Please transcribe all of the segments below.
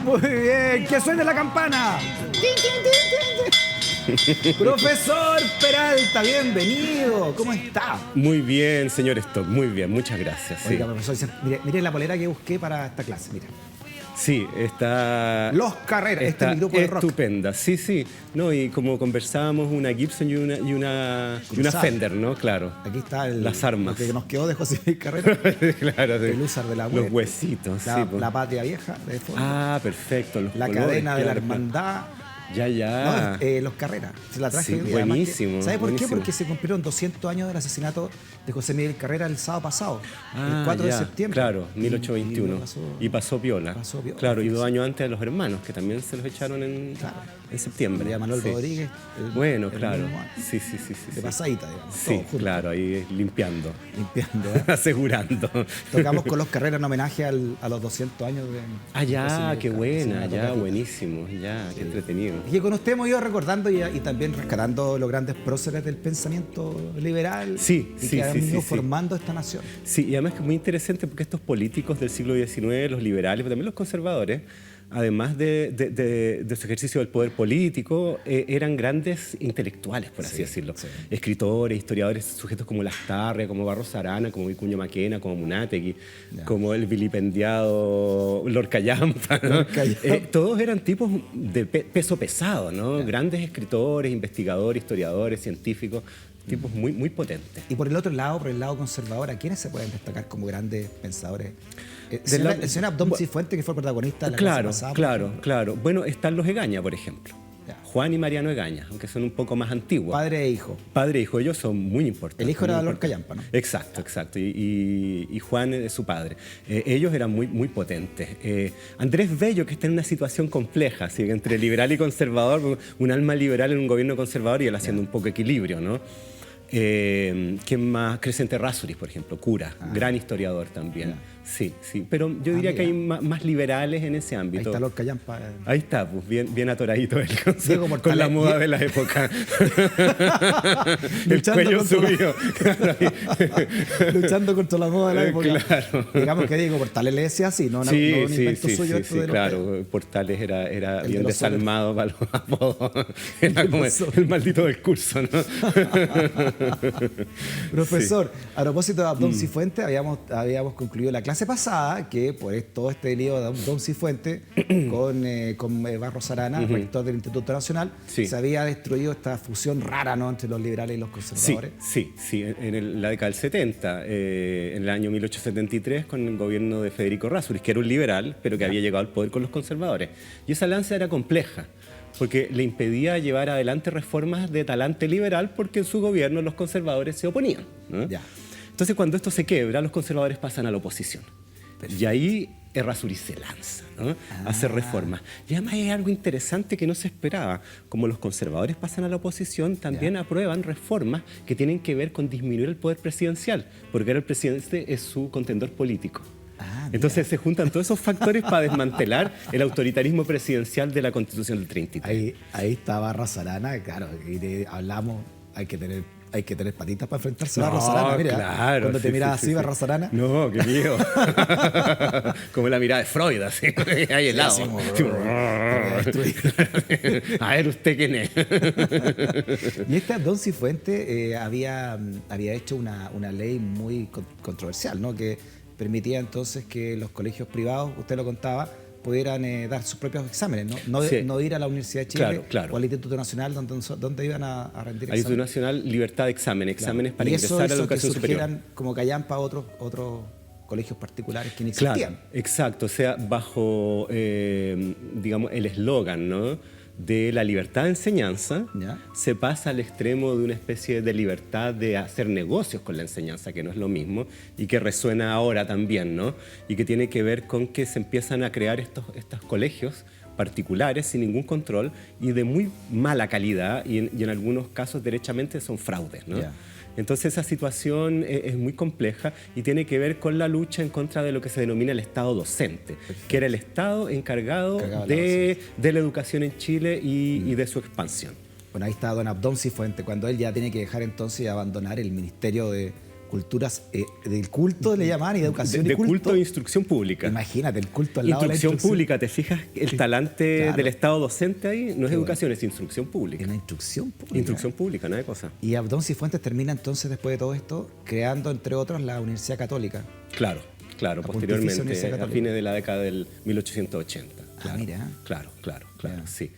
Muy bien, que suene la campana. Profesor Peralta, bienvenido. ¿Cómo está? Muy bien, señor Stock, muy bien, muchas gracias. Sí, Oiga, profesor, mire la polera que busqué para esta clase, mira. sí, está... Los Carreras, este está es mi grupo de rock. estupenda, sí, sí. No, y como conversábamos, una Gibson y una Cruzada. Fender, ¿no? Claro. Aquí está Las armas. lo que nos quedó de José Luis Carrera. Claro, El Húsar de la los Muerte. huesitos, sí. Pues. La patria vieja de fondo. Ah, perfecto. Los la colores, cadena de la claro, hermandad. Ya, No, los Carreras. Se la traje Sí, hoy día. Además buenísimo, ¿sabe por buenísimo. qué? Porque se cumplieron 200 años del asesinato de José Miguel Carrera el sábado pasado, el 4 de ya, septiembre. Claro, 1821. Y pasó piola. pasó piola. Claro, y 2 años antes a los hermanos, que también se los echaron en septiembre. María Manuel Sí. Rodríguez. Bueno, el claro. mismo año. Sí, sí, sí. De pasadita, digamos. Sí, todo junto, claro, ahí limpiando, limpiando. ¿eh? asegurando. Tocamos con los Carreras en homenaje a los 200 años de Ah, José ya, Miguel qué Carrera. buena, Sí, una ya, tocatita. buenísimo, ya, qué entretenido. Y que con usted hemos ido recordando y también rescatando los grandes próceres del pensamiento liberal Sí, y sí, que han sí, ido sí. formando esta nación. Sí, y además que es muy interesante porque estos políticos del siglo XIX, los liberales, pero también los conservadores, además de su ejercicio del poder político, eran grandes intelectuales, por así decirlo. Sí. Escritores, historiadores, sujetos como Lastarria, como Barros Arana, como Vicuña Maquena, como Munátegui, como el vilipendiado Lorca Llampa, ¿no? Lorca Llampa. Todos eran tipos de peso pesado, ¿no? Grandes escritores, investigadores, historiadores, científicos, tipos muy, muy potentes. Y por el otro lado, por el lado conservador, ¿a quiénes se pueden destacar como grandes pensadores? El señor Abdón Cifuentes, que fue el protagonista de la clase pasada. Claro. Bueno, están los Egaña, por ejemplo. Ya. Juan y Mariano Egaña, aunque son un poco más antiguos. Padre e hijo. Padre e hijo, ellos son muy importantes. El hijo muy era importantes. Lorca Llampa, ¿no? Exacto. Y Juan es su padre. Ellos eran muy, muy potentes. Andrés Bello, que está en una situación compleja, así, entre liberal y conservador, un alma liberal en un gobierno conservador y él haciendo un poco equilibrio, ¿no? ¿Quién más? Crescente Rasuris, por ejemplo, cura, gran historiador también. Sí. Pero yo diría que hay más liberales en ese ámbito. Ahí está Lorca Llampa. Ahí está, pues bien atoradito él Diego con Portales. la moda de la época. El Luchando cuello contra la- subido. Luchando contra la moda de la época. Claro. Digamos que Diego Portales le decía así, no un invento suyo. esto de los claro. Portales era El bien de los desalmado para los apodos. Era como el maldito del curso, ¿no? Profesor, a propósito de Abdón Cifuentes, habíamos concluido la clase pasada que por todo este lío de Abdón Cifuentes con Barros Arana, rector del Instituto Nacional, se había destruido esta fusión rara, ¿no?, entre los liberales y los conservadores. Sí. En la década del 70, en el año 1873, con el gobierno de Federico Rasuris, que era un liberal, pero que había llegado al poder con los conservadores. Y esa alianza era compleja, porque le impedía llevar adelante reformas de talante liberal, porque en su gobierno los conservadores se oponían, ¿no? Ya. Entonces, cuando esto se quebra, los conservadores pasan a la oposición. Y ahí Errázuriz se lanza, ¿no?, a hacer reformas. Y además hay algo interesante que no se esperaba. Como los conservadores pasan a la oposición, también aprueban reformas que tienen que ver con disminuir el poder presidencial, porque ahora el presidente es su contendor político. Entonces se juntan todos esos factores para desmantelar el autoritarismo presidencial de la Constitución del 33. Ahí está Barros Arana, claro, y hablamos, hay que tener patitas para enfrentarse a Barros Arana. Mira, claro, cuando te miras así, Barros Arana. No, qué miedo. Como la mirada de Freud, así, ahí helado. Sí, A ver, ¿usted quién es? Y este Abdón Cifuentes había hecho una ley muy controversial, ¿no?, que permitía entonces que los colegios privados, usted lo contaba, pudieran dar sus propios exámenes, ¿no? No ir a la Universidad de Chile Claro. o al Instituto Nacional donde iban a rendir Al Instituto exámenes. Nacional, libertad de exámenes para Y eso ingresar a la hizo que educación superior. surgieran como callampa otros colegios particulares que ni existían. Claro, exacto, o sea, bajo, digamos, el eslogan, ¿no?, de la libertad de enseñanza, se pasa al extremo de una especie de libertad de hacer negocios con la enseñanza, que no es lo mismo, y que resuena ahora también, ¿no?, y que tiene que ver con que se empiezan a crear estos colegios particulares sin ningún control y de muy mala calidad, y en algunos casos derechamente son fraudes, ¿no? Entonces esa situación es muy compleja y tiene que ver con la lucha en contra de lo que se denomina el Estado docente, que era el Estado encargado de la educación en Chile y de su expansión. Bueno, ahí está don Abdón Cifuentes, cuando él ya tiene que dejar entonces y abandonar el Ministerio de culturas del culto le llamaban y de educación y culto. Culto e instrucción pública. Imagínate, el culto al lado de la instrucción pública, ¿te fijas? El talante del Estado docente ahí no es educación, es instrucción pública. Es la instrucción pública. Instrucción pública, nada de cosa. Y Abdón Cifuentes termina entonces, después de todo esto, creando, entre otros, la Universidad Católica. Claro, posteriormente, a fines de la década del 1880. Claro, mira. Claro, sí.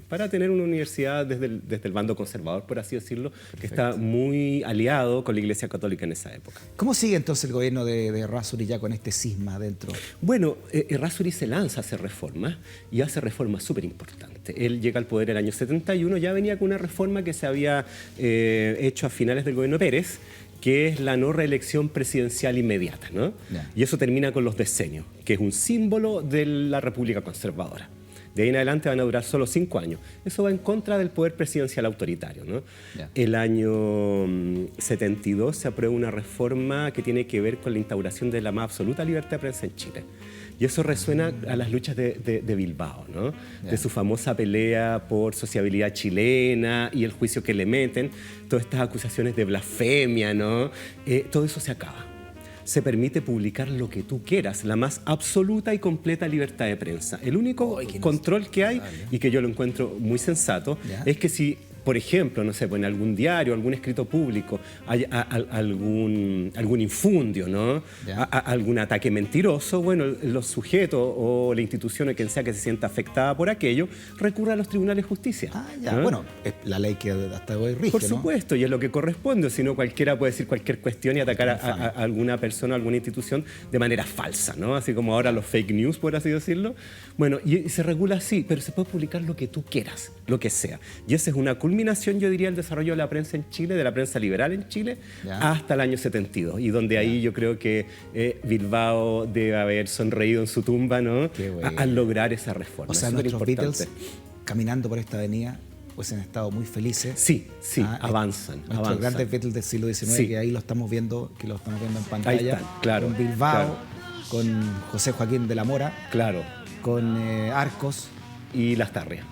Para tener una universidad desde el bando conservador, por así decirlo, perfecto, que está muy aliado con la Iglesia Católica en esa época. ¿Cómo sigue entonces el gobierno de Errázuriz ya con este cisma dentro? Bueno, Errázuriz se lanza a hacer reformas y hace reformas súper importantes. Él llega al poder el año 71, ya venía con una reforma que se había hecho a finales del gobierno Pérez, que es la no reelección presidencial inmediata, ¿no? Yeah. Y eso termina con los decenios, que es un símbolo de la República Conservadora. De ahí en adelante van a durar solo 5 años. Eso va en contra del poder presidencial autoritario, ¿no? Yeah. El año 72 se aprueba una reforma que tiene que ver con la instauración de la más absoluta libertad de prensa en Chile. Y eso resuena a las luchas de Bilbao, ¿no? Yeah. De su famosa pelea por sociabilidad chilena y el juicio que le meten, todas estas acusaciones de blasfemia, ¿no? Todo eso se acaba. Se permite publicar lo que tú quieras, la más absoluta y completa libertad de prensa. El único control que hay, y que yo lo encuentro muy sensato, yeah, es que si, por ejemplo, no sé, pues en algún diario, algún escrito público, hay algún infundio, ¿no? Yeah. Algún ataque mentiroso, bueno, los sujetos o la institución o quien sea que se sienta afectada por aquello, recurre a los tribunales de justicia. Ya. Bueno, es la ley que hasta hoy rige, por supuesto, ¿no? Y es lo que corresponde, si no cualquiera puede decir cualquier cuestión y atacar a alguna persona, a alguna institución de manera falsa, ¿no? Así como ahora los fake news, por así decirlo. Bueno, y se regula así, pero se puede publicar lo que tú quieras, lo que sea. Y esa es una culminación, yo diría, el desarrollo de la prensa en Chile, de la prensa liberal en Chile, hasta el año 72. Y donde ahí yo creo que Bilbao debe haber sonreído en su tumba, ¿no? Al lograr esa reforma. O sea, nuestros Beatles, caminando por esta avenida, pues han estado muy felices. Sí, avanzan. Nuestros grandes Beatles del siglo XIX, que ahí lo estamos viendo, en pantalla. Ahí están, claro. Con Bilbao, con José Joaquín de la Mora. Claro. Con Arcos. Y Lastarria.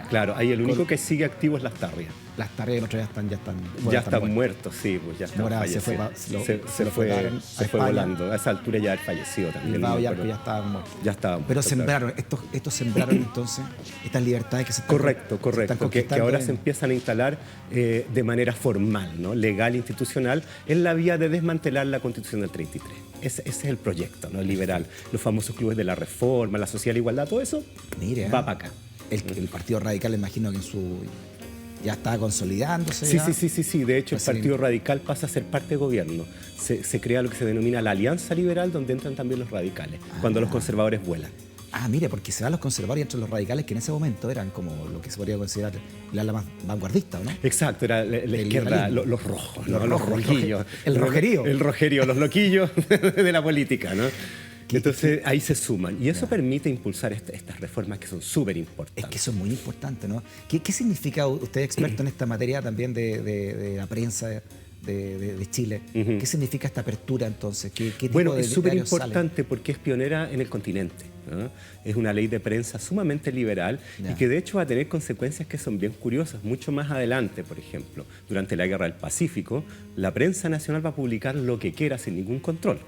Claro, ahí el único que sigue activo es Lastarria. Lastarria y los otros ya están muertos, sí, pues ya están Mora fallecidos. Se fue volando. A esa altura ya haber fallecido también. Bilbao y Arcos ya estaban muertos. Ya estaban muertos. Pero sembraron, estos sembraron entonces estas libertades que se están Correcto, que ahora se empiezan a instalar de manera formal, ¿no? Legal, institucional, en la vía de desmantelar la Constitución del 33. Ese es el proyecto, ¿no? Liberal. Los famosos clubes de la reforma, la social igualdad, todo eso va para acá. El Partido Radical, imagino que ya está consolidándose. Sí. De hecho, el Partido Radical pasa a ser parte de gobierno. Se crea lo que se denomina la Alianza Liberal, donde entran también los radicales, cuando los conservadores vuelan. Mire, porque se van los conservadores y entran los radicales, que en ese momento eran como lo que se podría considerar el ala más vanguardista, ¿no? Exacto, era la izquierda, los rojos, los rojillos. El rojerío. El rojerío, los loquillos de la política, ¿no? Entonces ahí se suman y eso permite impulsar estas reformas que son súper importantes. Es que son muy importantes, ¿no? ¿Qué significa, usted es experto en esta materia también de la prensa de Chile? ¿Qué significa esta apertura entonces? ¿Qué tipo es súper importante porque es pionera en el continente, ¿no? Es una ley de prensa sumamente liberal y que de hecho va a tener consecuencias que son bien curiosas. Mucho más adelante, por ejemplo, durante la Guerra del Pacífico, la prensa nacional va a publicar lo que quiera sin ningún control.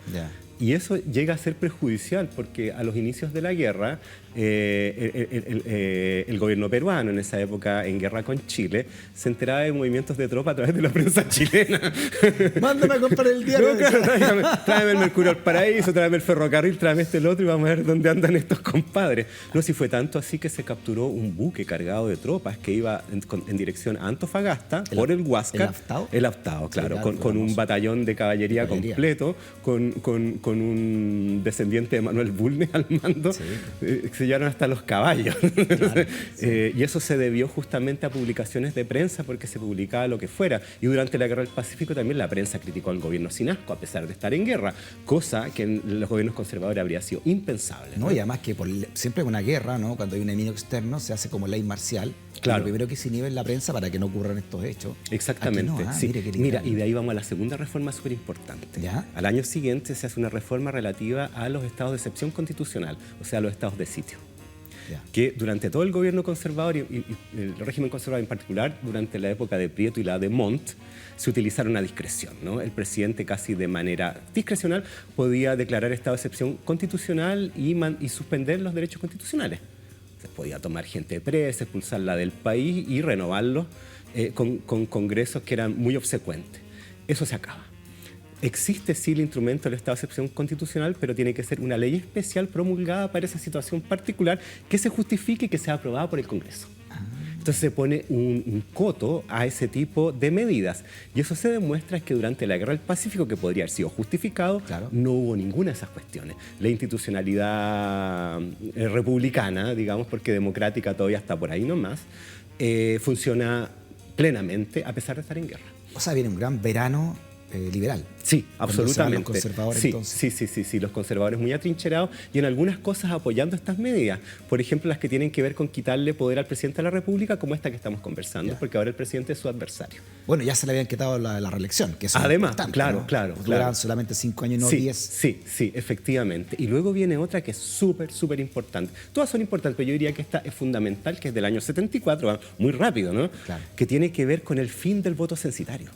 Y eso llega a ser perjudicial porque a los inicios de la guerra, el gobierno peruano en esa época, en guerra con Chile, se enteraba de movimientos de tropa a través de la prensa chilena. Mándame a comprar el diario. Tráeme el Mercurio al Paraíso, tráeme el ferrocarril, tráeme el otro y vamos a ver dónde andan estos compadres. No, si fue tanto así que se capturó un buque cargado de tropas que iba en dirección a Antofagasta por el Huáscar. ¿El Aftao, claro, con un batallón de caballería completo, con un descendiente de Manuel Bulnes al mando, se llevaron hasta los caballos. Y eso se debió justamente a publicaciones de prensa porque se publicaba lo que fuera. Y durante la Guerra del Pacífico también la prensa criticó al gobierno sin asco, a pesar de estar en guerra, cosa que en los gobiernos conservadores habría sido impensable. No, y además que siempre en una guerra, ¿no? Cuando hay un enemigo externo, se hace como ley marcial. Claro. Lo primero que se inhibe en la prensa para que no ocurran estos hechos. Exactamente. Mira, y de ahí vamos a la segunda reforma súper importante. Al año siguiente se hace una reforma relativa a los estados de excepción constitucional, o sea, los estados de sitio. que durante todo el gobierno conservador y el régimen conservador en particular, durante la época de Prieto y la de Montt, se utilizaron a discreción, ¿no? El presidente casi de manera discrecional podía declarar estado de excepción constitucional y suspender los derechos constitucionales. Se podía tomar gente presa, expulsarla del país y renovarlos con congresos que eran muy obsecuentes. Eso se acaba. Existe sí el instrumento del estado de excepción constitucional, pero tiene que ser una ley especial promulgada para esa situación particular que se justifique y que sea aprobada por el Congreso. Entonces se pone un coto a ese tipo de medidas. Y eso se demuestra que durante la Guerra del Pacífico, que podría haber sido justificado, no hubo ninguna de esas cuestiones. La institucionalidad republicana, digamos, porque democrática todavía está por ahí nomás, funciona plenamente a pesar de estar en guerra. O sea, viene un gran verano liberal. Sí, absolutamente. Los conservadores, sí, entonces. sí, los conservadores muy atrincherados y en algunas cosas apoyando estas medidas. Por ejemplo, las que tienen que ver con quitarle poder al presidente de la República, como esta que estamos conversando, porque ahora el presidente es su adversario. Bueno, ya se le habían quitado la reelección, que eso además, es importante, claro, ¿no? claro. Duraban solamente 5 años y no 10. Sí, efectivamente. Y luego viene otra que es súper importante. Todas son importantes, pero yo diría que esta es fundamental, que es del año 74, muy rápido, ¿no? Claro. Que tiene que ver con el fin del voto censitario.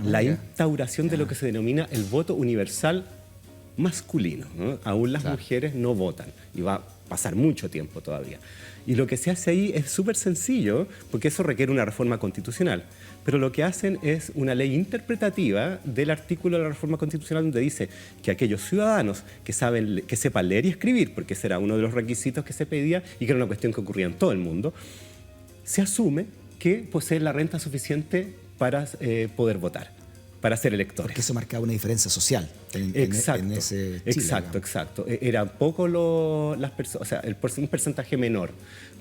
La instauración de lo que se denomina el voto universal masculino, ¿no? Aún las mujeres no votan y va a pasar mucho tiempo todavía. Y lo que se hace ahí es súper sencillo, porque eso requiere una reforma constitucional. Pero lo que hacen es una ley interpretativa del artículo de la reforma constitucional donde dice que aquellos ciudadanos que sepan leer y escribir, porque ese era uno de los requisitos que se pedía y que era una cuestión que ocurría en todo el mundo, se asume que poseen la renta suficiente para poder votar, para ser electores. Porque eso marcaba una diferencia social en ese Chile. Exacto. Eran poco las personas, o sea, un porcentaje menor,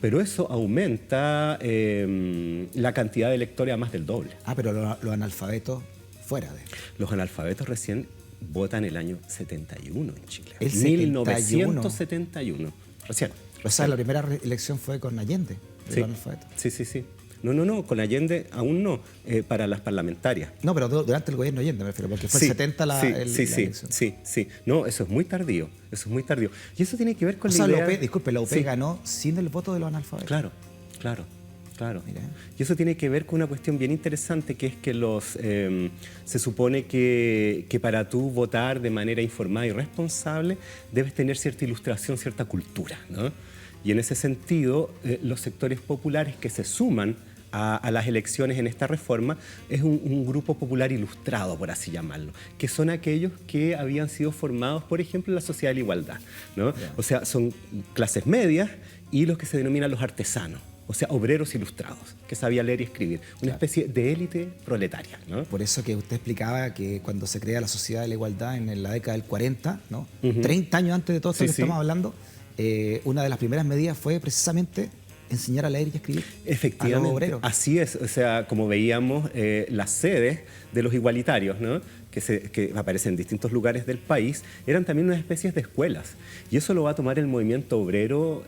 pero eso aumenta la cantidad de electores a más del doble. Pero los analfabetos fuera de... Los analfabetos recién votan el año 71 en Chile. El 1971. Recién. O sea, la primera elección fue con Allende, de los analfabetos. Sí. No, con Allende aún no, para las parlamentarias. No, pero durante el gobierno Allende me refiero, porque fue el 70 la elección. Sí. No, eso es muy tardío, Y eso tiene que ver con la idea... la UP ganó sin el voto de los analfabetos. Claro. Mira. Y eso tiene que ver con una cuestión bien interesante, que es que se supone que para tú votar de manera informada y responsable debes tener cierta ilustración, cierta cultura, ¿no? Y en ese sentido, los sectores populares que se suman a las elecciones en esta reforma es un grupo popular ilustrado, por así llamarlo, que son aquellos que habían sido formados, por ejemplo, en la Sociedad de la Igualdad, ¿no? O sea, son clases medias y los que se denominan los artesanos, o sea, obreros ilustrados, que sabían leer y escribir, una especie de élite proletaria, ¿no? Por eso que usted explicaba que cuando se crea la Sociedad de la Igualdad en la década del 40, ¿no? 30 años antes de todo esto que estamos hablando, una de las primeras medidas fue precisamente enseñar a leer y escribir. Efectivamente, a los obreros. Así es, o sea, como veíamos, las sedes de los igualitarios, ¿no? que aparecen en distintos lugares del país, eran también unas especies de escuelas. Y eso lo va a tomar el movimiento obrero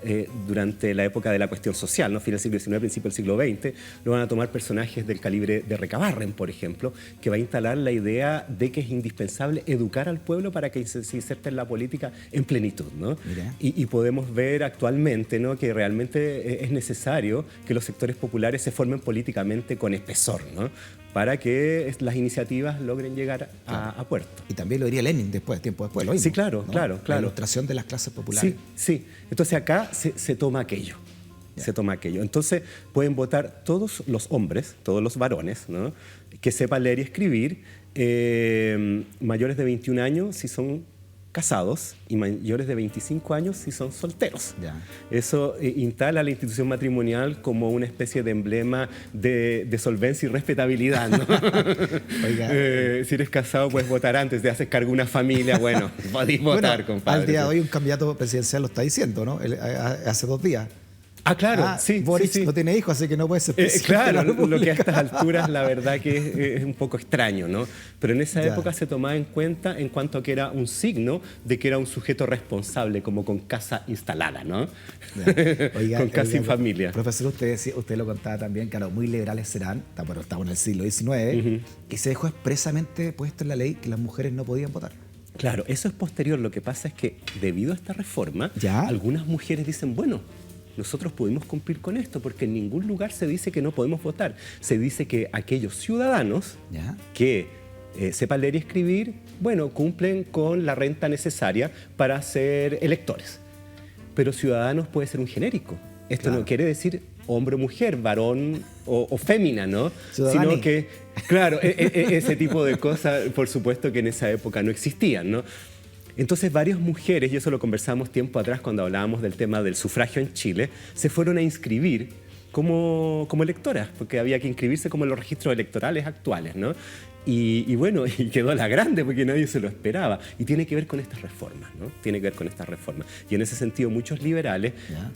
durante la época de la cuestión social, ¿no? Fin del siglo XIX, principio del siglo XX. Lo van a tomar personajes del calibre de Recabarren, por ejemplo, que va a instalar la idea de que es indispensable educar al pueblo para que se inserte en la política en plenitud, ¿no? Y podemos ver actualmente, ¿no?, que realmente es necesario que los sectores populares se formen políticamente con espesor, ¿no?, para que las iniciativas logren llegar a puerto. Y también lo diría Lenin tiempo después. Lo mismo, sí, claro, ¿no? claro. La ilustración de las clases populares. Sí. Entonces acá se toma aquello. Se toma aquello. Entonces pueden votar todos los hombres, todos los varones, ¿no?, que sepan leer y escribir, mayores de 21 años si son casados y mayores de 25 años si son solteros. Eso instala la institución matrimonial como una especie de emblema de solvencia y respetabilidad, ¿no? Oiga, si eres casado puedes votar antes, te haces cargo de una familia, bueno, podéis votar, compadre. Al día de hoy un candidato presidencial lo está diciendo, ¿no? Hace 2 días. Claro, sí. Boric no tiene hijos, así que no puede ser presidente. Claro, lo que a estas alturas la verdad que es un poco extraño, ¿no? Pero en esa época se tomaba en cuenta en cuanto a que era un signo de que era un sujeto responsable, como con casa instalada, ¿no? Oiga, con casa y familia. Profesor, usted lo contaba también, claro, muy liberales serán, pero estamos en el siglo XIX, y se dejó expresamente puesto en la ley que las mujeres no podían votar. Claro, eso es posterior. Lo que pasa es que debido a esta reforma, algunas mujeres dicen, bueno, nosotros podemos cumplir con esto, porque en ningún lugar se dice que no podemos votar. Se dice que aquellos ciudadanos que sepan leer y escribir, bueno, cumplen con la renta necesaria para ser electores. Pero ciudadanos puede ser un genérico. Esto no quiere decir hombre o mujer, varón o fémina, ¿no? Ciudadani. Sino que, claro, ese tipo de cosas, por supuesto que en esa época no existían, ¿no? Entonces varias mujeres, y eso lo conversamos tiempo atrás cuando hablábamos del tema del sufragio en Chile, se fueron a inscribir como electoras, porque había que inscribirse como en los registros electorales actuales, ¿no? Y bueno, y quedó a la grande porque nadie se lo esperaba. Y tiene que ver con estas reformas, ¿no? Tiene que ver con estas reformas. Y en ese sentido muchos liberales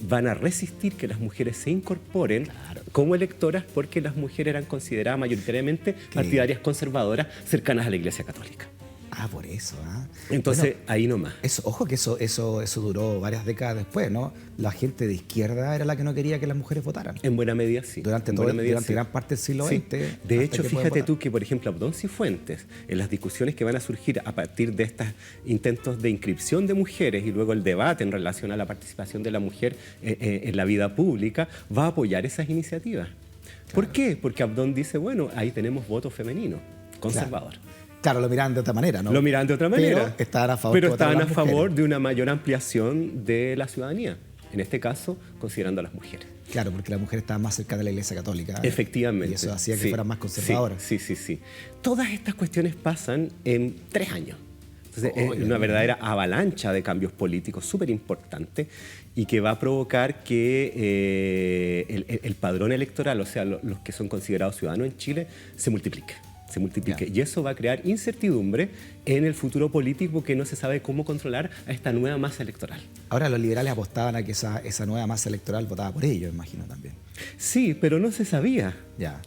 van a resistir que las mujeres se incorporen como electoras porque las mujeres eran consideradas mayoritariamente partidarias conservadoras cercanas a la Iglesia Católica. Ah, por eso. Entonces, bueno, ahí nomás. Ojo que eso duró varias décadas después, ¿no? La gente de izquierda era la que no quería que las mujeres votaran. En buena medida, sí. Durante gran parte del siglo XX. De hecho, fíjate tú que, por ejemplo, Abdón Cifuentes, en las discusiones que van a surgir a partir de estos intentos de inscripción de mujeres y luego el debate en relación a la participación de la mujer en la vida pública, va a apoyar esas iniciativas. Claro. ¿Por qué? Porque Abdón dice, bueno, ahí tenemos voto femenino, conservador. Claro, lo miraban de otra manera, ¿no? Lo miraban de otra manera. Pero estaban a favor de una mayor ampliación de la ciudadanía. En este caso, considerando a las mujeres. Claro, porque las mujeres estaban más cerca de la Iglesia Católica. Efectivamente. Y eso hacía que fueran más conservadoras. Sí. Todas estas cuestiones pasan en 3 años. Entonces, es una verdadera avalancha de cambios políticos súper importante y que va a provocar que el padrón electoral, o sea, los que son considerados ciudadanos en Chile, se multiplique. Y eso va a crear incertidumbre en el futuro político, que no se sabe cómo controlar a esta nueva masa electoral. Ahora los liberales apostaban a que esa nueva masa electoral votaba por ellos, imagino también. Sí, pero no se sabía.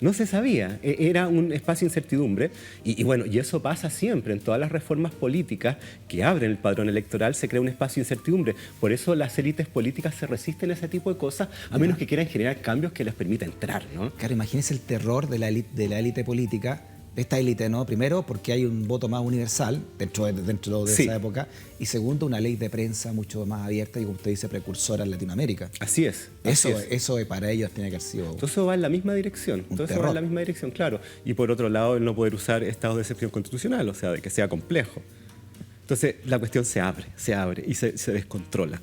No se sabía. Era un espacio de incertidumbre. Y bueno, y eso pasa siempre. En todas las reformas políticas que abren el padrón electoral se crea un espacio de incertidumbre. Por eso las élites políticas se resisten a ese tipo de cosas, a menos que quieran generar cambios que les permita entrar, ¿no? Claro, imagínense el terror de la élite política. Esta élite, ¿no? Primero, porque hay un voto más universal dentro de esa época. Y segundo, una ley de prensa mucho más abierta y, como usted dice, precursora en Latinoamérica. Así es. Eso para ellos tiene que haber sido... Todo eso va en la misma dirección. Todo eso va en la misma dirección, claro. Y por otro lado, el no poder usar estados de excepción constitucional, o sea, de que sea complejo. Entonces, la cuestión se abre y se descontrola.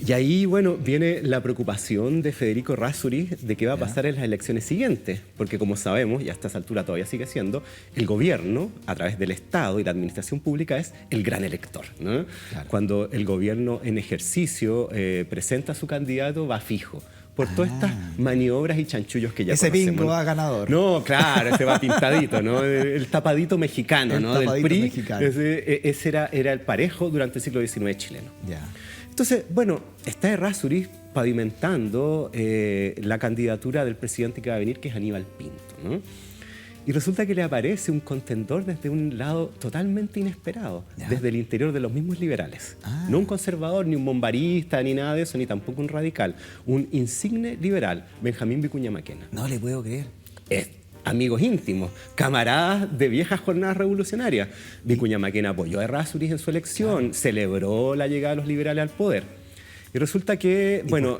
Y ahí, bueno, viene la preocupación de Federico Errázuriz de qué va a pasar en las elecciones siguientes, porque como sabemos, y a estas alturas todavía sigue siendo, el gobierno, a través del Estado y la administración pública, es el gran elector, ¿no? Claro. Cuando el gobierno en ejercicio presenta a su candidato, va fijo. Por todas estas maniobras y chanchullos que ya conocemos. Ese bingo va ganador. No, claro, ese va pintadito, ¿no? El tapadito mexicano, ¿no? Del PRI. Mexicano. Ese era el parejo durante el siglo XIX chileno. Entonces, bueno, está Errázuriz pavimentando la candidatura del presidente que va a venir, que es Aníbal Pinto, ¿no? Y resulta que le aparece un contendor desde un lado totalmente inesperado, desde el interior de los mismos liberales. No un conservador, ni un bombarista, ni nada de eso, ni tampoco un radical. Un insigne liberal, Benjamín Vicuña Maquena. No le puedo creer. Amigos íntimos, camaradas de viejas jornadas revolucionarias. Vicuña Maquena apoyó a Errázuriz en su elección, celebró la llegada de los liberales al poder. Y resulta que, bueno...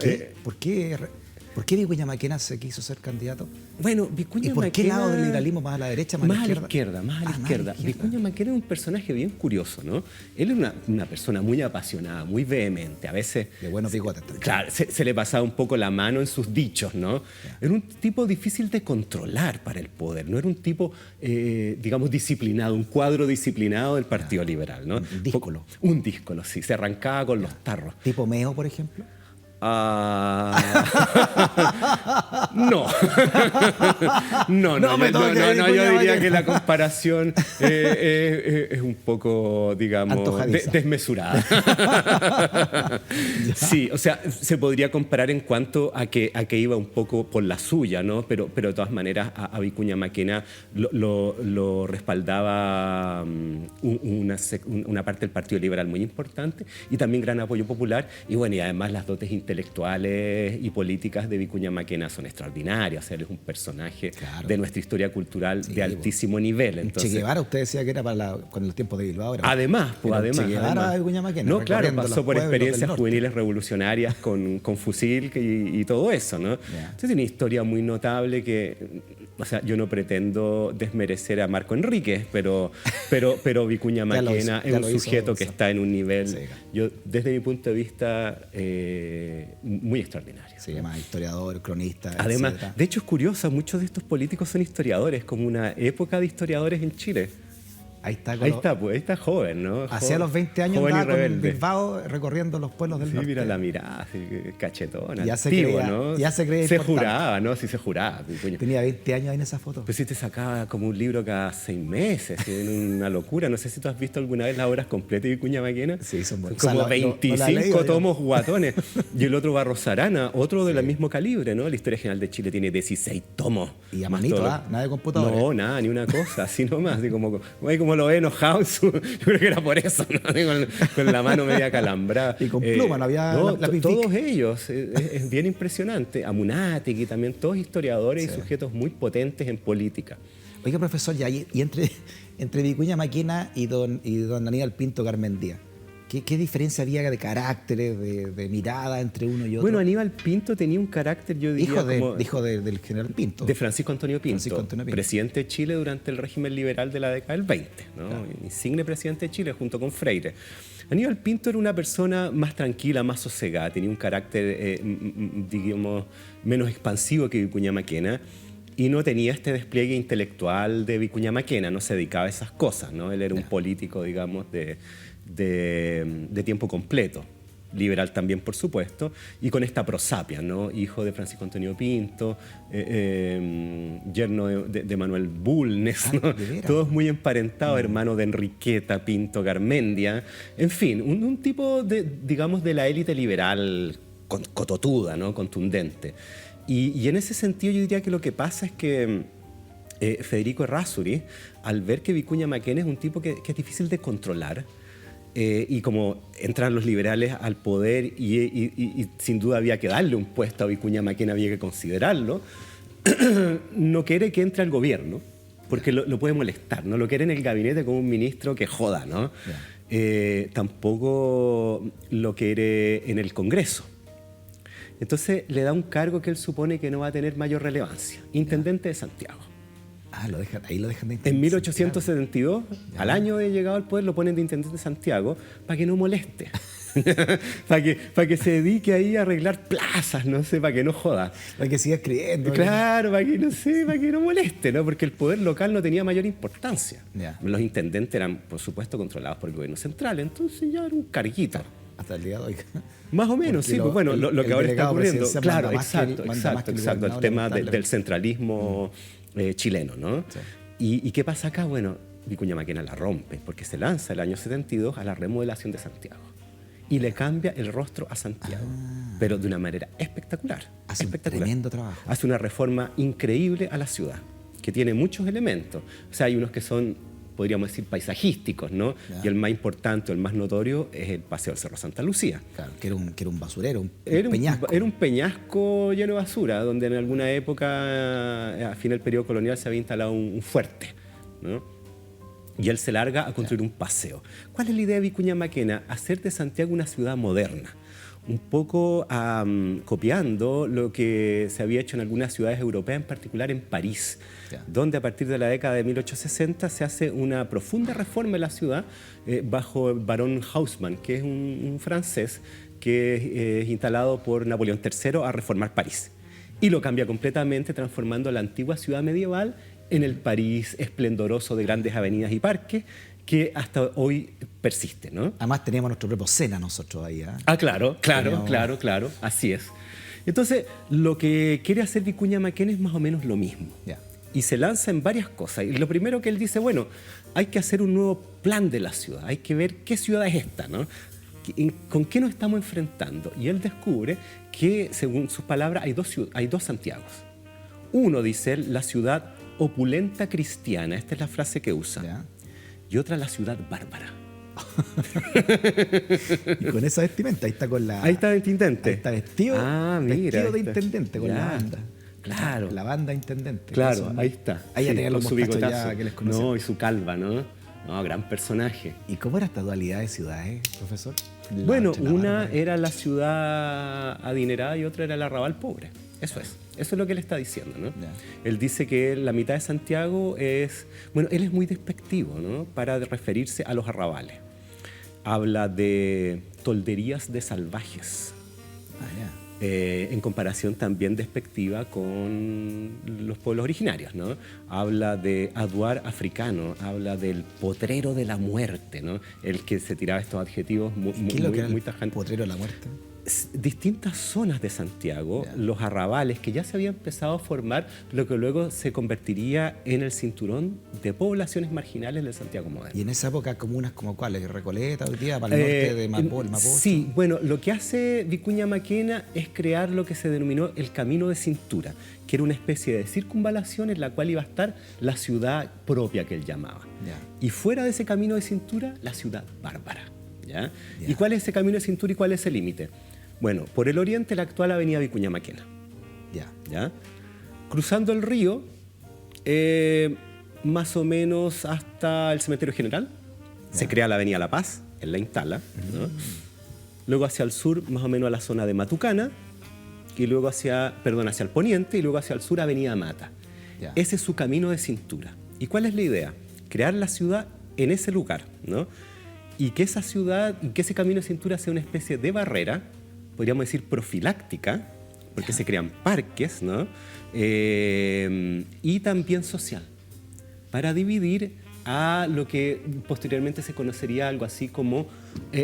¿Por qué Vicuña Maquena se quiso ser candidato? Bueno, Vicuña Maquena... ¿Y por qué lado del liberalismo? ¿Más a la derecha, más a la izquierda? Más a la izquierda. Vicuña Maquena es un personaje bien curioso, ¿no? Él es una persona muy apasionada, muy vehemente, a veces... De buenos bigotes. Claro, se le pasaba un poco la mano en sus dichos, ¿no? Era un tipo difícil de controlar para el poder, no era un tipo, digamos, disciplinado, un cuadro disciplinado del Partido Liberal, ¿no? Un díscolo. Un díscolo, sí, se arrancaba con los tarros. ¿Tipo Meo, por ejemplo? No. Yo diría que la comparación es un poco, digamos, desmesurada. Sí, o sea, se podría comparar en cuanto a que iba un poco por la suya, ¿no? Pero de todas maneras a Vicuña Maquena lo respaldaba una parte del Partido Liberal muy importante y también gran apoyo popular y bueno, y además las dotes intelectuales intelectuales y políticas de Vicuña Maquena son extraordinarias. O sea, él es un personaje de nuestra historia cultural de altísimo nivel. Entonces, Che Guevara, usted decía que era con el tiempo de Bilbao. Además, Che Guevara de Vicuña Maquena. No, claro, pasó por experiencias juveniles revolucionarias con fusil y todo eso, ¿no? Entonces tiene una historia muy notable que, o sea, yo no pretendo desmerecer a Marco Enríquez, pero Vicuña Maquena es un sujeto que está en un nivel, yo desde mi punto de vista, muy extraordinario. Sí, además historiador, cronista, además, etcétera. de hecho es curioso, muchos de estos políticos son historiadores, como una época de historiadores en Chile. Ahí está, pues, ahí está joven, ¿no? Hacia los 20 años andaba con Bilbao recorriendo los pueblos del norte. Mira la mirada, así, cachetona, ya antiguo, se creía, ¿no? Ya se creía se importante. juraba, ¿no? Sí se juraba. Tenía 20 años ahí en esa foto. Pues sí te sacaba como un libro cada 6 meses, una locura. No sé si tú has visto alguna vez las obras completas de Vicuña Maquena. Sí, son buenas. Como o sea, 25 tomos guatones. Y el otro Barros Arana, otro del mismo calibre, ¿no? La Historia General de Chile tiene 16 tomos. Y a manito, nada de computadora. No, nada, ni una cosa, así nomás. Así como lo ve enojado. Yo creo que era por eso, ¿no? Con la mano media calambrada. Y con pluma, no había lápiz. Todos ellos, es bien impresionante. Amunátegui también, todos historiadores y sujetos muy potentes en política. Oiga, profesor, ya, y entre Vicuña Maquena y don Aníbal Pinto Garmendia, ¿qué diferencia había de caracteres, de mirada entre uno y otro? Bueno, Aníbal Pinto tenía un carácter, yo diría, hijo del general Pinto. De Francisco Antonio Pinto, presidente de Chile durante el régimen liberal de la década del 20, ¿no? Claro. Insigne presidente de Chile junto con Freire. Aníbal Pinto era una persona más tranquila, más sosegada, tenía un carácter, digamos, menos expansivo que Vicuña Maquena. Y no tenía este despliegue intelectual de Vicuña Maquena, no se dedicaba a esas cosas, ¿no? Él era un político, digamos, de tiempo completo, liberal también, por supuesto, y con esta prosapia, ¿no? Hijo de Francisco Antonio Pinto, yerno de Manuel Bulnes, ¿no? Todos muy emparentados, hermano de Enriqueta Pinto Garmendia, en fin, un tipo, digamos, de la élite liberal cototuda, ¿no? Contundente. Y en ese sentido yo diría que lo que pasa es que Federico Errázuriz, al ver que Vicuña Maquena es un tipo que es difícil de controlar, y como entran los liberales al poder y sin duda había que darle un puesto a Vicuña Maquena, había que considerarlo, no quiere que entre al gobierno, porque lo puede molestar, no lo quiere en el gabinete como un ministro que joda, ¿no? Tampoco lo quiere en el Congreso. Entonces le da un cargo que él supone que no va a tener mayor relevancia, intendente de Santiago. Ahí lo dejan de intendente. En 1872, al año de llegado al poder, lo ponen de intendente de Santiago para que no moleste. para que se dedique ahí a arreglar plazas, no sé, para que no joda. Para que siga escribiendo. Claro, para que no moleste, ¿no? Porque el poder local no tenía mayor importancia. Los intendentes eran, por supuesto, controlados por el gobierno central, entonces ya era un carguito. Hasta el día de hoy. Más o menos, sí. Pues bueno, lo que ahora está ocurriendo. Claro, exacto. El tema del centralismo chileno, ¿no? Sí. ¿Y qué pasa acá? Bueno, Vicuña Maquena la rompe, porque se lanza el año 72 a la remodelación de Santiago. Y le cambia el rostro a Santiago, pero de una manera espectacular. Hace un tremendo trabajo. Hace una reforma increíble a la ciudad, que tiene muchos elementos. O sea, hay unos que son, podríamos decir, paisajísticos, ¿no? Claro. Y el más importante, el más notorio, es el Paseo del Cerro Santa Lucía. Claro, que era un basurero, un peñasco. Era un peñasco lleno de basura, donde en alguna época, a fin del periodo colonial, se había instalado un fuerte, ¿no? Y él se larga a construir un paseo. ¿Cuál es la idea de Vicuña Maquena? Hacer de Santiago una ciudad moderna, un poco copiando lo que se había hecho en algunas ciudades europeas, en particular en París, donde a partir de la década de 1860 se hace una profunda reforma en la ciudad bajo el barón Haussmann, que es un francés que es instalado por Napoleón III a reformar París. Y lo cambia completamente, transformando la antigua ciudad medieval en el París esplendoroso de grandes avenidas y parques, que hasta hoy persiste, ¿no? Además teníamos nuestro propio Sena nosotros ahí, ¿eh? Claro, así es. Entonces, lo que quiere hacer Vicuña Maquena es más o menos lo mismo. Y se lanza en varias cosas. Y lo primero que él dice, bueno, hay que hacer un nuevo plan de la ciudad, hay que ver qué ciudad es esta, ¿no? ¿Con qué nos estamos enfrentando? Y él descubre que, según sus palabras, hay dos Santiagos. Uno, dice él, la ciudad opulenta cristiana, esta es la frase que usa, y otra la ciudad bárbara. Y con esa vestimenta, ahí está con la... Ahí está el intendente. Ahí está vestido, mira, vestido de intendente con la banda. Claro. La banda intendente. Claro, ahí está. Ahí ya tenían los su mostachos bigotazo. ya que les conocían. No, y su calva, ¿no? No, gran personaje. ¿Y cómo era esta dualidad de ciudades, profesor? Bueno, una era la ciudad adinerada y otra era el arrabal pobre. Eso es lo que él está diciendo, ¿no? Yeah. Él dice que la mitad de Santiago es... Bueno, él es muy despectivo, ¿no? Para referirse a los arrabales. Habla de tolderías de salvajes. En comparación también despectiva con los pueblos originarios, ¿no? Habla de aduar africano, habla del potrero de la muerte, ¿no? El que se tiraba estos adjetivos muy tajantes. ¿Potrero de la muerte? Distintas zonas de Santiago, los arrabales, que ya se había empezado a formar, lo que luego se convertiría en el cinturón de poblaciones marginales del Santiago moderno. ¿Y en esa época comunas como cuáles? ¿Recoleta hoy día, para el norte de Mapocho? Sí, bueno, lo que hace Vicuña Maquena es crear lo que se denominó el Camino de Cintura, que era una especie de circunvalación en la cual iba a estar la ciudad propia que él llamaba. Y fuera de ese Camino de Cintura, la ciudad bárbara. ¿Y cuál es ese Camino de Cintura y cuál es el límite? Bueno, por el oriente, la actual avenida Vicuña Maquena. ¿Ya? Cruzando el río, más o menos hasta el Cementerio General, se crea la avenida La Paz, él la instala. ¿No? Luego hacia el sur, más o menos a la zona de Matucana, y luego hacia el poniente, y luego hacia el sur, avenida Mata. Ese es su camino de cintura. ¿Y cuál es la idea? Crear la ciudad en ese lugar, ¿no? Y que esa ciudad, y que ese camino de cintura sea una especie de barrera, podríamos decir profiláctica, porque se crean parques, ¿no? Y también social, para dividir a lo que posteriormente se conocería algo así como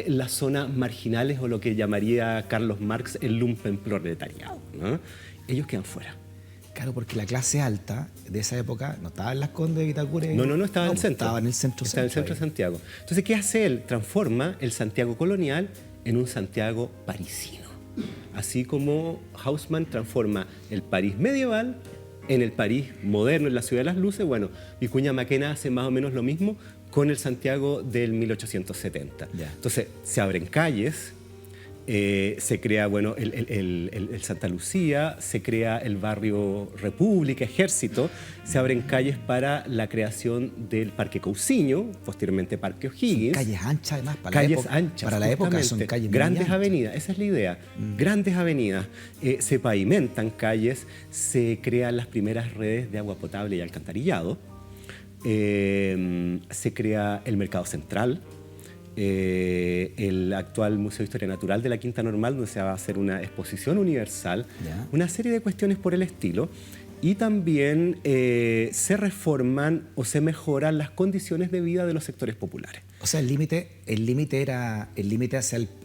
las zonas marginales o lo que llamaría Carlos Marx el lumpenproletariado, ¿no? Ellos quedan fuera. Claro, porque la clase alta de esa época no estaba en Las Condes de Vitacura. No, estaba en el centro. Estaba en el centro. Estaba en el centro de Santiago. Entonces, ¿qué hace él? Transforma el Santiago colonial en un Santiago parisino. Así como Haussmann transforma el París medieval en el París moderno, en la Ciudad de las Luces. Bueno, Vicuña Maquena hace más o menos lo mismo con el Santiago del 1870. Entonces, se abren calles. Se crea, bueno, el Santa Lucía, se crea el barrio República, Ejército, se abren calles para la creación del Parque Cousiño, posteriormente Parque O'Higgins. Son calles anchas, además, para la época son calles grandes avenidas, esa es la idea, grandes avenidas. Se pavimentan calles, se crean las primeras redes de agua potable y alcantarillado, se crea el Mercado Central, el actual Museo de Historia Natural de la Quinta Normal, donde se va a hacer una exposición universal, una serie de cuestiones por el estilo, y también se reforman o se mejoran las condiciones de vida de los sectores populares. O sea, el límite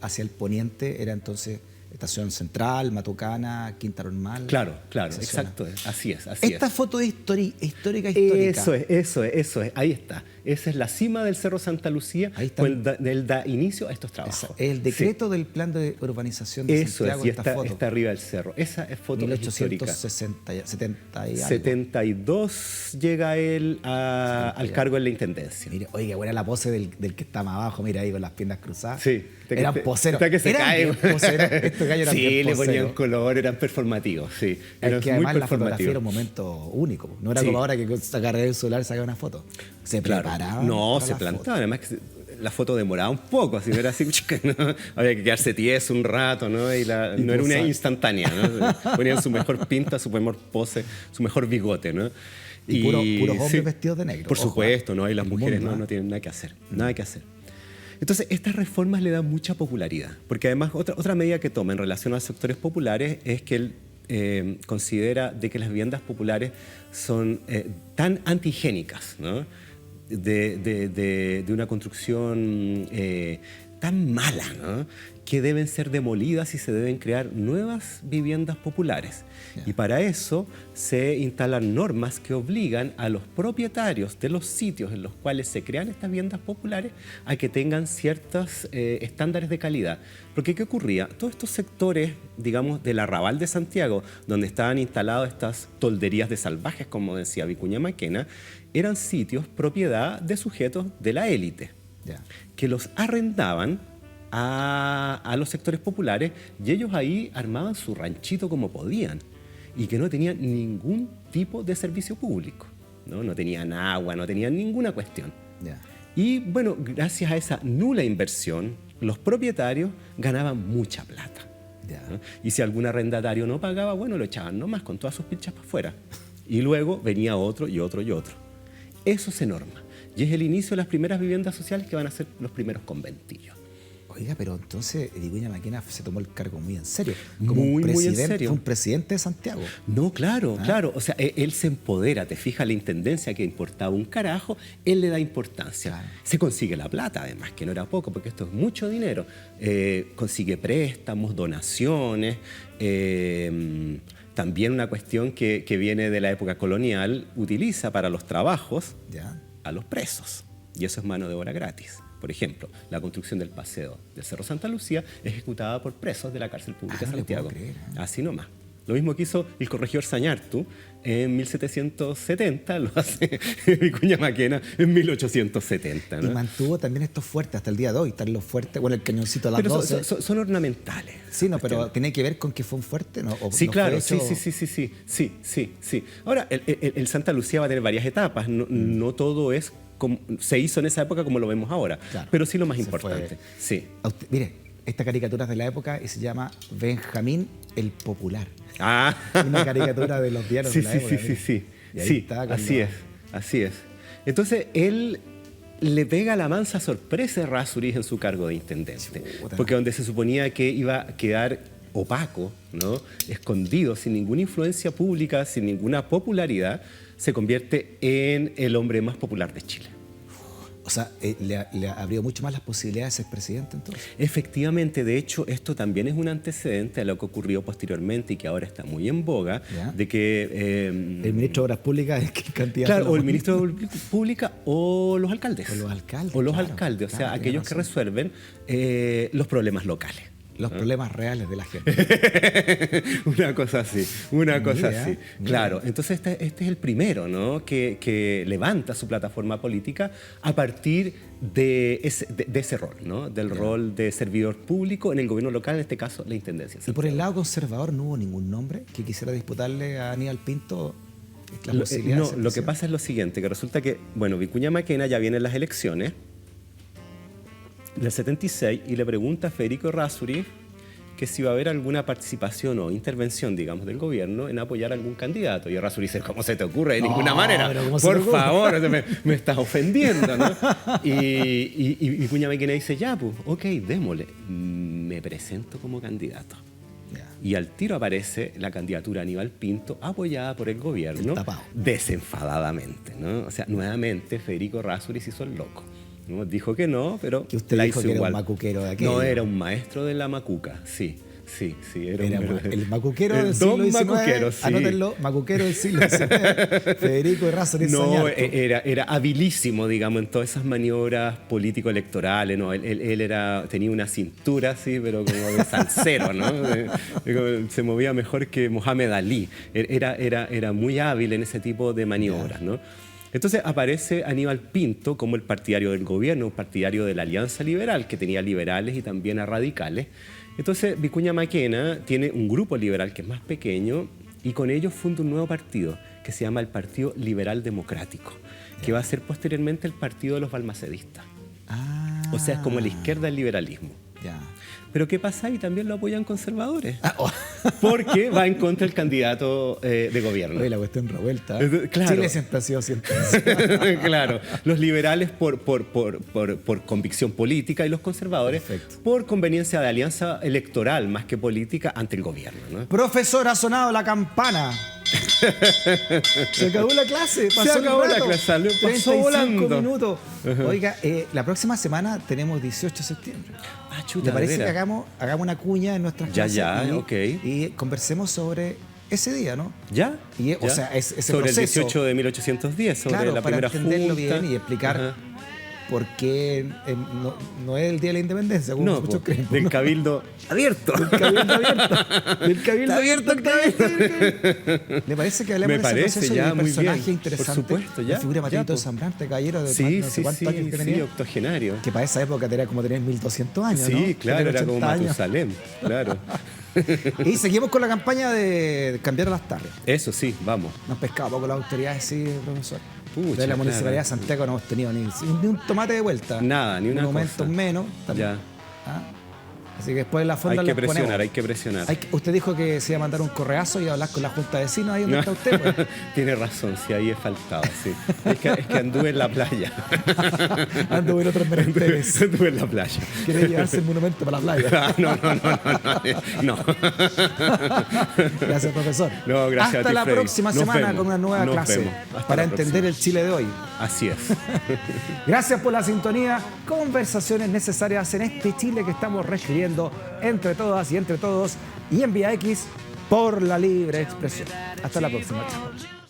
hacia el poniente era entonces Estación Central, Matucana, Quinta Normal. Claro, exacto, así es. Esta foto es histórica. Eso es, ahí está. Esa es la cima del Cerro Santa Lucía, él da inicio a estos trabajos. El decreto del plan de urbanización de Santiago. Eso es, está arriba del cerro. Esa es foto histórica. 1870 y algo. 72 llega él al cargo en la intendencia. Mire, oiga, buena la pose del que está más abajo, mira ahí con las piernas cruzadas. Sí. Eran poseros. Estos gallos eran sí, le ponían color, eran performativos, sí. Es que además la fotografía era un momento único. No era como ahora que sacar el celular sacar una foto. Se preparaban. No, se plantaban. Además que la foto demoraba un poco, así no era así, ¿no? Había que quedarse tieso un rato, ¿no? Y no era una instantánea, ¿no? Ponían su mejor pinta, su mejor pose, su mejor bigote, ¿no? Y puros hombres vestidos de negro. Por supuesto, ¿no? Y las mujeres no tienen nada que hacer, nada que hacer. Entonces, estas reformas le dan mucha popularidad, porque además otra medida que toma en relación a los sectores populares es que él considera de que las viviendas populares son tan antihigiénicas, ¿no? de una construcción tan mala, ¿no? Que deben ser demolidas y se deben crear nuevas viviendas populares. Y para eso se instalan normas que obligan a los propietarios de los sitios en los cuales se crean estas viviendas populares a que tengan ciertos estándares de calidad. Porque ¿qué ocurría? Todos estos sectores, digamos, del arrabal de Santiago, donde estaban instaladas estas tolderías de salvajes, como decía Vicuña Maquena, eran sitios propiedad de sujetos de la élite. que los arrendaban a los sectores populares y ellos ahí armaban su ranchito como podían y que no tenían ningún tipo de servicio público, no tenían agua, no tenían ninguna cuestión. Y bueno, gracias a esa nula inversión, los propietarios ganaban mucha plata. ¿No? Y si algún arrendatario no pagaba, bueno, lo echaban nomás con todas sus pilchas para afuera. Y luego venía otro y otro y otro. Eso se norma. Y es el inicio de las primeras viviendas sociales que van a ser los primeros conventillos. Oiga, pero entonces Vicuña Maquena se tomó el cargo muy en serio. Muy en serio. Fue un presidente de Santiago. No, claro. O sea, él se empodera, te fijas, la intendencia que importaba un carajo, él le da importancia. Claro. Se consigue la plata, además, que no era poco, porque esto es mucho dinero. Consigue préstamos, donaciones. También una cuestión que viene de la época colonial, utiliza para los trabajos a los presos. Y eso es mano de obra gratis. Por ejemplo, la construcción del paseo del Cerro Santa Lucía ejecutada por presos de la cárcel pública de Santiago. Así nomás. Lo mismo que hizo el corregidor Sañartu en 1770, lo hace Vicuña Maquena en 1870. ¿no? Y mantuvo también estos fuertes hasta el día de hoy. Están los fuertes, bueno, el cañoncito a las pero 12. Son ornamentales. Sí, no, pero ¿tiene que ver con que fue un fuerte? ¿No? Sí, no claro, sí. Ahora, el Santa Lucía va a tener varias etapas. No todo es como se hizo en esa época como lo vemos ahora, claro, pero sí lo más importante. Sí. Mire, esta caricatura es de la época y se llama Benjamín el Popular. Una caricatura de los diarios de la época. Sí, así es. Entonces, él le pega la mansa sorpresa a Errázuriz en su cargo de intendente. Porque donde se suponía que iba a quedar opaco, ¿no? Escondido, sin ninguna influencia pública, sin ninguna popularidad, se convierte en el hombre más popular de Chile. O sea, le abrió mucho más las posibilidades de ser presidente, entonces. Efectivamente, de hecho, esto también es un antecedente a lo que ocurrió posteriormente y que ahora está muy en boga, de que... el ministro de Obras Públicas es que candidato... Claro, o el ministro de Obras Públicas o los alcaldes. O los alcaldes, o sea, aquellos que resuelven los problemas locales. Los problemas reales de la gente. Una cosa así. Claro, entonces este es el primero, ¿no? que levanta su plataforma política a partir de ese rol, ¿no? Del rol de servidor público en el gobierno local, en este caso la intendencia. ¿Y por el lado conservador no hubo ningún nombre que quisiera disputarle a Aníbal Pinto la posibilidad? No, lo que pasa es lo siguiente, que resulta que, bueno, Vicuña Maquena ya viene en las elecciones del 76 y le pregunta a Federico Errázuriz que si va a haber alguna participación o intervención, digamos, del gobierno en apoyar a algún candidato. Y Errázuriz dice, ¿cómo se te ocurre? De ninguna manera. Por favor, me estás ofendiendo, ¿no? Y Vicuña Maquena dice, ya, pues, ok, démosle. Me presento como candidato. Y al tiro aparece la candidatura de Aníbal Pinto, apoyada por el gobierno, desenfadadamente, ¿no? O sea, nuevamente Federico Errázuriz hizo el loco. ¿No? Dijo que no, pero que usted la dijo hizo que igual. Era un macuquero de aquello. No, era un maestro de la macuca, sí. Era el macuquero del siglo XIX. Macuquero, sí. Anótenlo, macuquero del siglo XIX. Federico Errázuriz No, Sañartu. era habilísimo, digamos, en todas esas maniobras político-electorales, ¿no? Él tenía una cintura así, pero como de salsero, ¿no? Se movía mejor que Mohamed Ali. Era muy hábil en ese tipo de maniobras, ¿no? Entonces aparece Aníbal Pinto como el partidario del gobierno, un partidario de la Alianza Liberal, que tenía liberales y también a radicales. Entonces Vicuña Maquena tiene un grupo liberal que es más pequeño y con ellos funda un nuevo partido que se llama el Partido Liberal Democrático, que va a ser posteriormente el partido de los balmacedistas. O sea, es como la izquierda del liberalismo. Pero ¿qué pasa? Y también lo apoyan conservadores. Porque va en contra del candidato de gobierno. Oye, la cuestión revuelta. Claro. Chile siempre ha sido siempre. Claro. Los liberales por convicción política y los conservadores por conveniencia de alianza electoral más que política ante el gobierno, ¿no? Profesor, ha sonado la campana. Se acabó la clase. Pasó pasó volando. Minutos. Oiga, la próxima semana tenemos 18 de septiembre. Chuta, ¿Le parece que hagamos una cuña en nuestras clases? Y conversemos sobre ese día, ¿no? ¿Ya? O sea, ese sobre proceso. El 18 de 1810, sobre la primera junta. Para entenderlo bien y explicar porque no es el Día de la Independencia, como muchos creen. Del Cabildo abierto. Del Cabildo abierto. Del Cabildo abierto el Cabildo. ¿Le parece que hablemos de ese proceso ya, de un personaje bien. interesante? Por supuesto, ya. La figura de Matito ya, Zambrante, caballero de sí, no sé cuántos años que tenía. Sí, octogenario. Que para esa época tenía como tener 1200 años, sí, ¿no? Sí, claro, era como Matusalén, claro. Y seguimos con la campaña de cambiar las tardes. Eso sí, vamos. Nos pescado poco las autoridades, sí, profesor. Pucha, de la Municipalidad de Santiago no hemos tenido ni un tomate de vuelta. Nada, ni una momentos cosa. menos. Ya. ¿Ah? Así que después de la fonda hay que presionar. Usted dijo que se iba a mandar un correazo y a hablar con la Junta de Vecinos ahí donde está usted. Pues. Tiene razón, sí, ahí he faltado, sí. Es que anduve en la playa. Anduve en otros menesteres. Anduve en la playa. ¿Quiere llevarse el monumento para la playa? No. Gracias, profesor. No, gracias Hasta a ti, la Freddy. próxima semana con una nueva clase para entender el Chile de hoy. Así es. Gracias por la sintonía. Conversaciones necesarias en este Chile que estamos reescribiendo entre todas y entre todos y en Vía X por la libre expresión. Hasta la próxima. Chao.